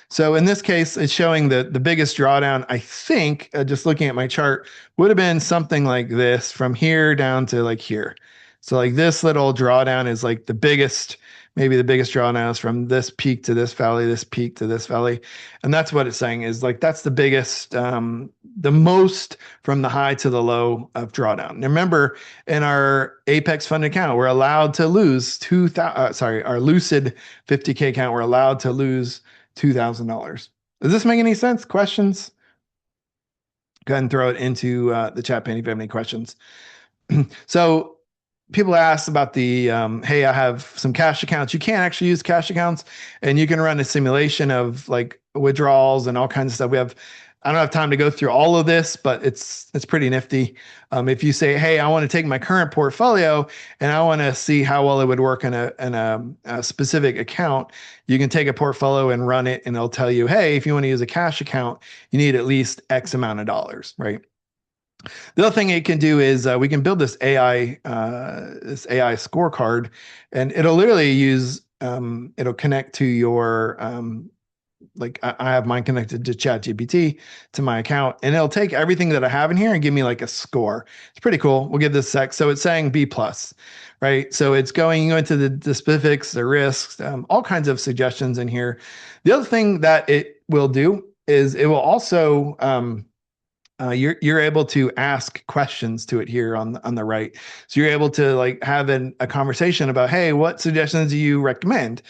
So in this case, it's showing the biggest drawdown, I think, just looking at my chart, would have been something like this from here down to like here. So like this little drawdown is like the biggest, maybe the biggest drawdown is from this peak to this valley, this peak to this valley. And that's what it's saying is like, that's the biggest, the most from the high to the low of drawdown. Now remember, in our Apex fund account, we're allowed to lose our Lucid 50K account, we're allowed to lose $2,000. Does this make any sense? Questions? Go ahead and throw it into the chat pane if you have any questions. So people ask about the, hey, I have some cash accounts. You can't actually use cash accounts, and you can run a simulation of like withdrawals and all kinds of stuff. We have I don't have time to go through all of this, but it's pretty nifty. If you say, "Hey, I want to take my current portfolio and I want to see how well it would work in a specific account," you can take a portfolio and run it, and it'll tell you, "Hey, if you want to use a cash account, you need at least X amount of dollars," right? The other thing it can do is we can build this AI scorecard, and it'll literally use it'll connect to your like I have mine connected to ChatGPT to my account, and it'll take everything that I have in here and give me like a score. It's pretty cool. We'll give this a sec. So it's saying B plus, right? So it's going into the specifics, the risks, all kinds of suggestions in here. The other thing that it will do is it will also you're able to ask questions to it here on the right. So you're able to like have a conversation about, hey, what suggestions do you recommend?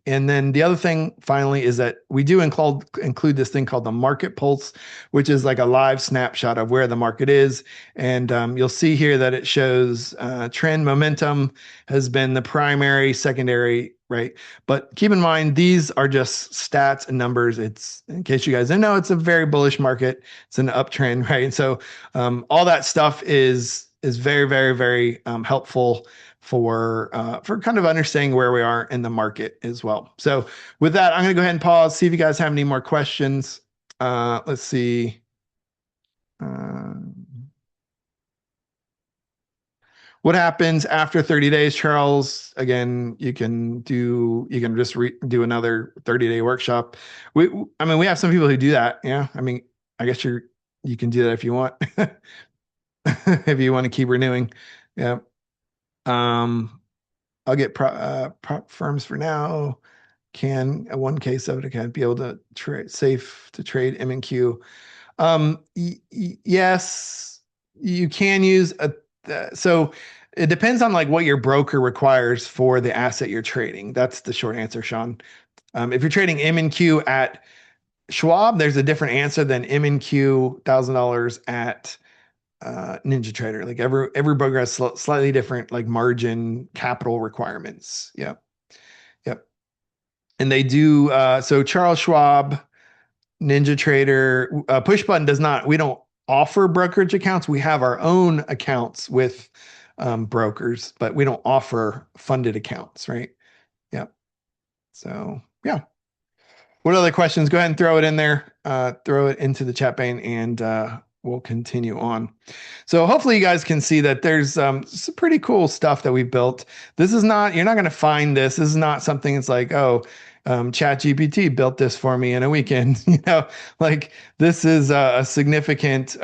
And then the other thing finally is that we do include this thing called the market pulse, which is like a live snapshot of where the market is. And you'll see here that it shows trend momentum has been the primary, secondary, right? But keep in mind, these are just stats and numbers. It's, in case you guys didn't know, it's a very bullish market. It's an uptrend, right? And so all that stuff is very, very, very helpful for kind of understanding where we are in the market as well. So with that, I'm going to go ahead and pause, see if you guys have any more questions. Let's see. What happens after 30 days, Charles? Again, you can just do another 30-day workshop. I mean, we have some people who do that. Yeah. I mean, I guess you can do that if you want, if you want to keep renewing. Yeah. I'll get prop firms for now. Can a 1K sub account be able to trade safe to trade M&Q? Yes, you can use so it depends on like what your broker requires for the asset you're trading. That's the short answer, Sean. If you're trading M&Q at Schwab, there's a different answer than M&Q $1,000 at Ninja Trader. Like every broker has slightly different like margin capital requirements. Yep. Yep. And they do so Charles Schwab, Ninja Trader, Push Button does not, we don't offer brokerage accounts. We have our own accounts with brokers, but we don't offer funded accounts, right? Yep. So yeah. What other questions? Go ahead and throw it in there. Throw it into the chat pane, and we'll continue on. So hopefully you guys can see that there's some pretty cool stuff that we built. This is not, you're not going to find this. This is not something that's like, oh, ChatGPT built this for me in a weekend. Like this is a significant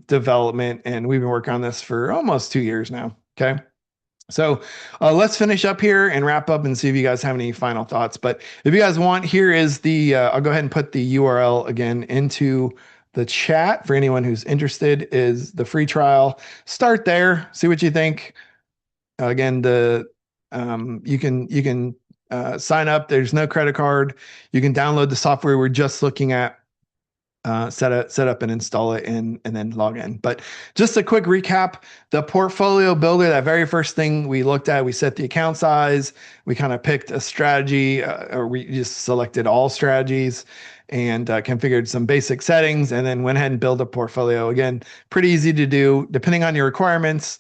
development, and we've been working on this for almost 2 years now. Okay. So let's finish up here and wrap up and see if you guys have any final thoughts. But if you guys want, here is I'll go ahead and put the URL again into the chat for anyone who's interested, is the free trial. Start there, see what you think. Again, you can sign up. There's no credit card. You can download the software we're just looking at. Set up and install it and then log in. But just a quick recap, the portfolio builder, that very first thing we looked at, we set the account size, we kind of picked a strategy, or we just selected all strategies and configured some basic settings, and then went ahead and build a portfolio. Again, pretty easy to do depending on your requirements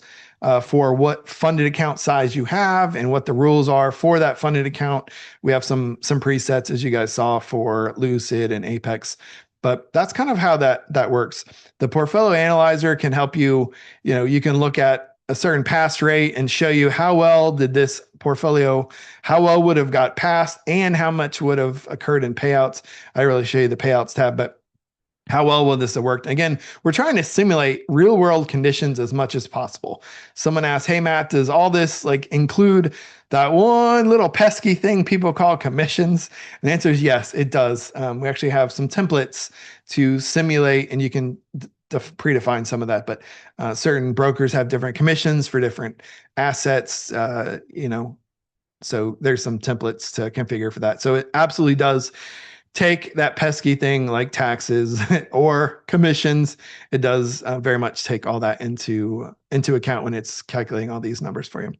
for what funded account size you have and what the rules are for that funded account. We have some presets, as you guys saw, for Lucid and Apex. But that's kind of how that works. The portfolio analyzer can help you, you can look at a certain pass rate and show you how well did this portfolio, how well would have got passed and how much would have occurred in payouts. I really show you the payouts tab, but how well will this have worked? Again, we're trying to simulate real world conditions as much as possible. Someone asked, hey, Matt, does all this like include that one little pesky thing people call commissions? And the answer is yes, it does. We actually have some templates to simulate, and you can predefine some of that, but certain brokers have different commissions for different assets, so there's some templates to configure for that. So it absolutely does take that pesky thing like taxes or commissions. It does very much take all that into account when it's calculating all these numbers for you.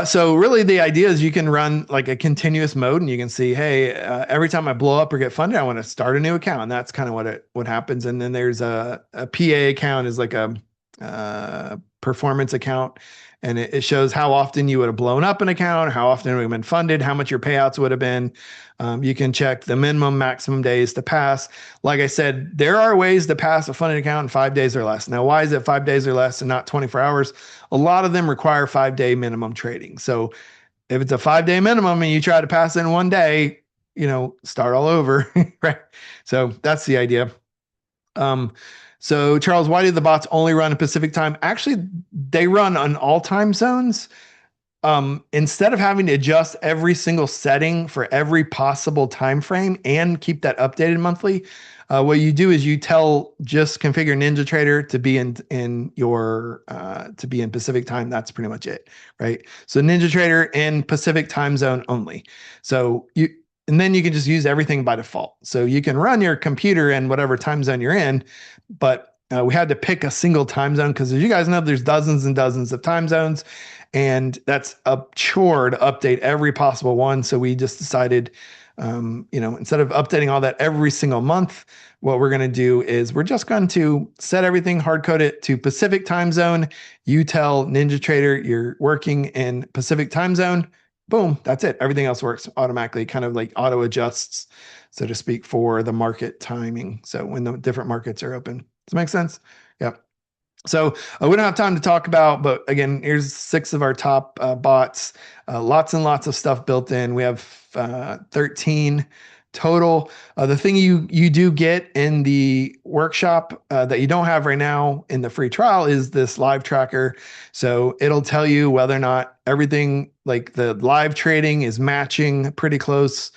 So really the idea is you can run like a continuous mode and you can see, hey, every time I blow up or get funded, I want to start a new account. And that's kind of what happens. And then there's a PA account is like a performance account. And it shows how often you would have blown up an account, how often it would have been funded, how much your payouts would have been. You can check the minimum, maximum days to pass. Like I said, there are ways to pass a funded account in 5 days or less. Now, why is it 5 days or less and not 24 hours? A lot of them require 5 day minimum trading. So if it's a 5 day minimum and you try to pass it in one day, start all over, right? So that's the idea. So Charles, why do the bots only run in Pacific time? Actually, they run on all time zones. Instead of having to adjust every single setting for every possible time frame and keep that updated monthly, what you do is you just configure NinjaTrader to be in Pacific time. That's pretty much it, right? So NinjaTrader in Pacific time zone only. And then you can just use everything by default. So you can run your computer in whatever time zone you're in, but we had to pick a single time zone because, as you guys know, there's dozens and dozens of time zones, and that's a chore to update every possible one. So we just decided, instead of updating all that every single month, what we're going to do is we're just going to set everything, hard code it to Pacific time zone. You tell NinjaTrader you're working in Pacific time zone. Boom, that's it. Everything else works automatically, kind of like auto adjusts, so to speak, for the market timing. So when the different markets are open. Does that make sense? Yep. So we don't have time to talk about, but again, here's 6 of our top bots. Lots and lots of stuff built in. We have 13 total. The thing you do get in the workshop that you don't have right now in the free trial is this live tracker. So it'll tell you whether or not everything, like the live trading, is matching pretty close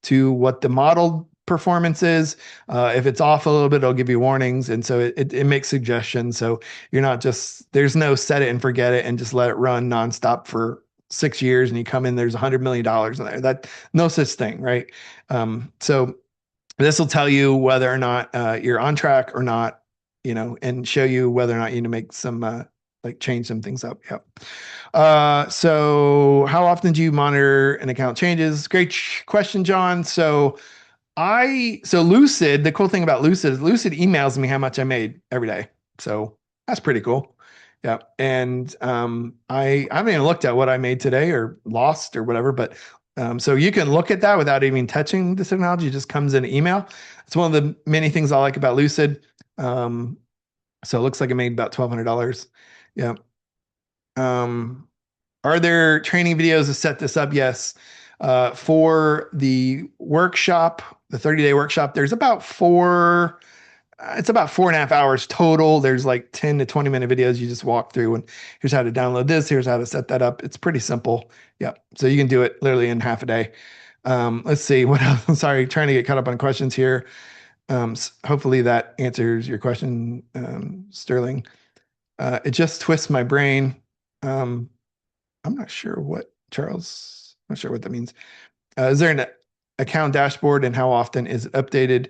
to what the model performance is. If it's off a little bit, it'll give you warnings. And so it makes suggestions. So you're not there's no set it and forget it and just let it run nonstop for 6 years and you come in, there's $100 million in there. No such thing, right? So this will tell you whether or not you're on track or not, and show you whether or not you need to make some change some things up. Yep. So how often do you monitor an account changes? Great question, John. So Lucid, the cool thing about Lucid is Lucid emails me how much I made every day. So that's pretty cool. Yeah. And I haven't even looked at what I made today or lost or whatever, but so you can look at that without even touching the technology. It just comes in an email. It's one of the many things I like about Lucid. So it looks like I made about $1,200. Yeah. Are there training videos to set this up? Yes. For the workshop, the 30-day workshop, there's about it's about 4.5 hours total. There's like 10 to 20-minute videos you just walk through, and here's how to download this, here's how to set that up. It's pretty simple. Yeah. So you can do it literally in half a day. Let's see what else. Sorry, trying to get caught up on questions here. Hopefully that answers your question, Sterling. It just twists my brain. I'm not sure what Charles, I'm not sure what that means. Is there an account dashboard and how often is it updated?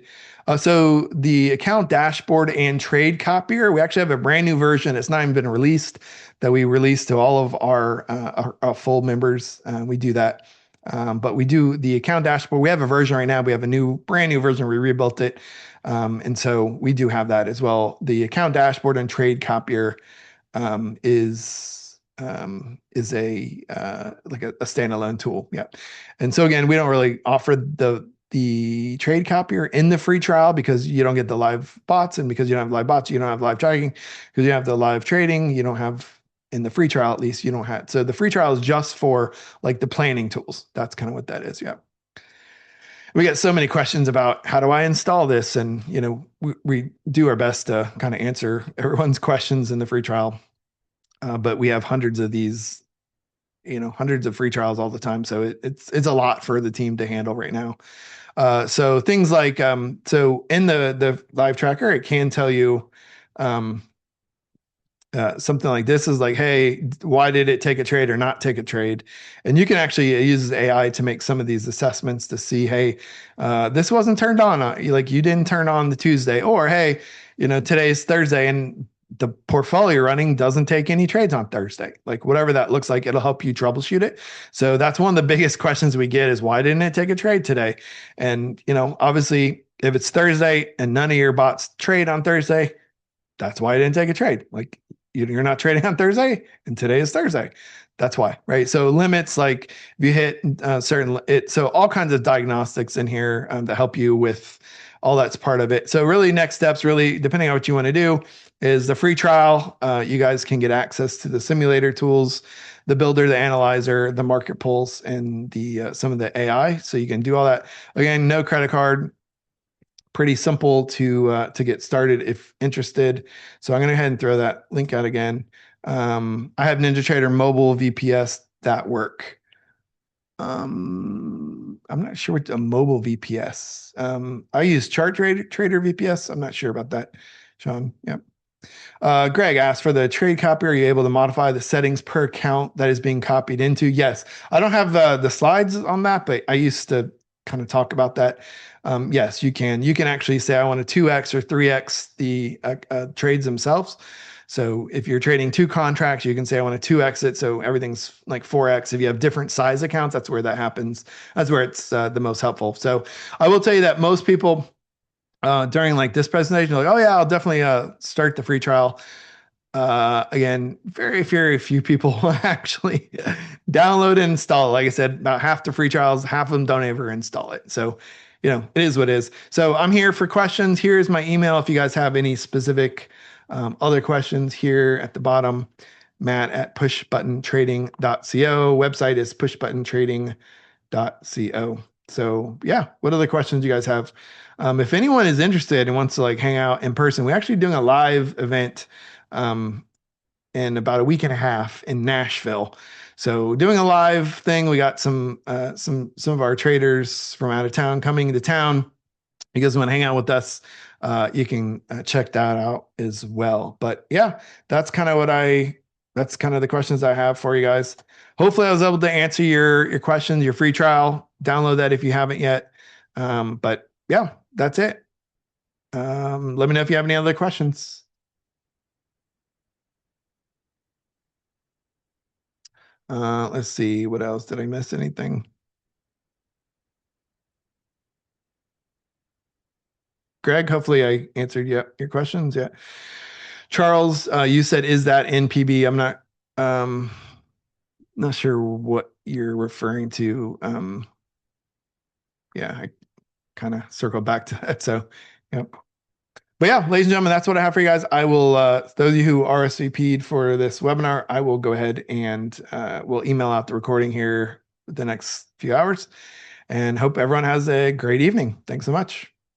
So the account dashboard and trade copier, we actually have a brand new version. It's not even been released that we released to all of our full members. We do that. But we do the account dashboard. We have a version right now. We have a brand new version. We rebuilt it. And so we do have that as well. The account dashboard and trade copier is a standalone tool. Yeah. And so again, we don't really offer the trade copier in the free trial because you don't get the live bots, and because you don't have live bots, you don't have live tracking. Because you have the live trading, you don't have in the free trial, at least you don't have. So the free trial is just for like the planning tools. That's kind of what that is. Yeah. We get so many questions about how do I install this? And, we do our best to kind of answer everyone's questions in the free trial. But we have hundreds of these, hundreds of free trials all the time. So it's a lot for the team to handle right now. So things like, so in the live tracker, it can tell you something like this is like, hey, why did it take a trade or not take a trade? And you can actually use AI to make some of these assessments to see, hey, this wasn't turned on. Like you didn't turn on the Tuesday, or hey, today's Thursday and the portfolio running doesn't take any trades on Thursday. Like whatever that looks like, it'll help you troubleshoot it. So that's one of the biggest questions we get is why didn't it take a trade today? And obviously if it's Thursday and none of your bots trade on Thursday, that's why I didn't take a trade. Like you're not trading on Thursday, and today is Thursday. That's why, right? So limits, like if you hit so all kinds of diagnostics in here to help you with all that's part of it. So really, next steps, really depending on what you want to do, is the free trial. You guys can get access to the simulator tools, the builder, the analyzer, the market pulse, and the some of the AI. So you can do all that. Again, no credit card, pretty simple to get started if interested. So I'm going to go ahead and throw that link out again. I have NinjaTrader mobile VPS that work. I'm not sure what a mobile VPS. I use Trader VPS. I'm not sure about that, Sean. Yep. Greg asked for the trade copy. Are you able to modify the settings per account that is being copied into? Yes. I don't have the slides on that, but I used to kind of talk about that. Yes, you can. You can actually say I want to 2x or 3x the trades themselves. So if you're trading two contracts, you can say I want to 2x it. So everything's like 4x. If you have different size accounts, that's where that happens. That's where it's the most helpful. So I will tell you that most people during like this presentation, like, oh yeah, I'll definitely start the free trial. Again, very, very few people actually download and install it. Like I said, about half the free trials, half of them don't ever install it. So, it is what it is. So I'm here for questions. Here's my email. If you guys have any specific other questions here at the bottom, Matt at pushbuttontrading.co. Website is pushbuttontrading.co. So yeah, what other questions do you guys have? If anyone is interested and wants to like hang out in person, we're actually doing a live event in about a week and a half in Nashville. So doing a live thing, we got some of our traders from out of town coming to town. You guys want to hang out with us? You can check that out as well. But yeah, that's kind of that's kind of the questions I have for you guys. Hopefully I was able to answer your questions, your free trial. Download that if you haven't yet. But yeah, that's it. Let me know if you have any other questions. Let's see, what else? Did I miss anything? Greg, hopefully I answered your questions. Yeah. Charles, you said, is that NPB? I'm not sure what you're referring to. Yeah, I kind of circled back to that. So, yep. But yeah, ladies and gentlemen, that's what I have for you guys. I will, those of you who RSVP'd for this webinar, I will go ahead and we'll email out the recording here the next few hours and hope everyone has a great evening. Thanks so much.